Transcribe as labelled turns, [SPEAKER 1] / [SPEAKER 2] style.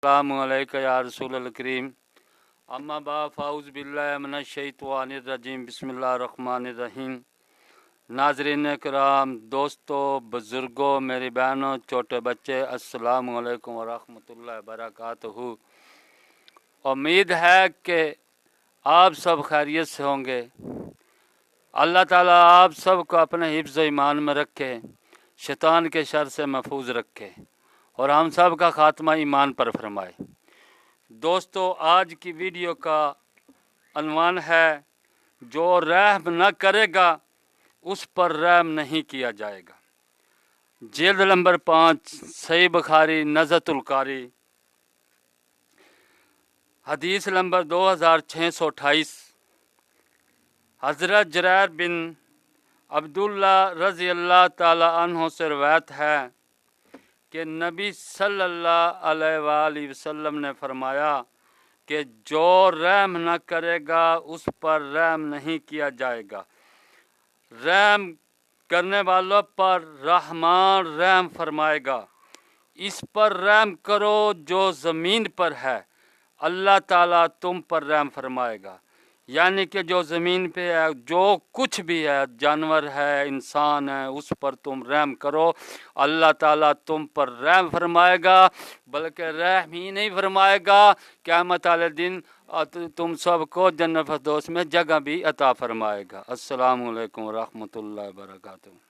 [SPEAKER 1] अस्सलामु अलैका या रसूलल करीम। अम्मा बाद फ़ाउज़ बिल्लाहि मिनश शैतानिर रजीम। बिस्मिल्लाहिर रहमानिर रहीम। नाज़रीन किराम, दोस्तों, बुज़ुर्गों, मेरी बहनों, छोटे बच्चे, अस्सलामु अलैकुम व रहमतुल्लाहि व बरकातुहू। उम्मीद है कि आप सब खैरियत से होंगे। अल्लाह ताला आप सबको अपने हिफ्ज़ ईमान में रखे, शैतान के शर से महफूज रखे और हम सब का खात्मा ईमान पर फरमाए। दोस्तों, आज की वीडियो का अन्वान है, जो रहम न करेगा उस पर रहम नहीं किया जाएगा। जिल्द नंबर 5, सही बुखारी, नज़्तुल कारी, हदीस नंबर 2628। हज़रत जरैर बिन अब्दुल्ला रज़ी अल्लाह ताला अन्हो से रवायत है कि नबी सल्लल्लाहु अलैहि वसल्लम ने फरमाया कि जो रहम न करेगा उस पर रहम नहीं किया जाएगा। रहम करने वालों पर रहमान रहम फरमाएगा। इस पर रहम करो जो ज़मीन पर है, अल्लाह ताला तुम पर रहम फरमाएगा। यानी कि जो ज़मीन पे है, जो कुछ भी है, जानवर है, इंसान है, उस पर तुम रहम करो, अल्लाह ताला तुम पर रहम फरमाएगा। बल्कि रहम ही नहीं फरमाएगा, क़यामत वाले दिन तुम सबको जन्नत फ़िरदौस में जगह भी अता फरमाएगा। अस्सलामु अलैकुम व रहमतुल्लाहि व बरकातुहू।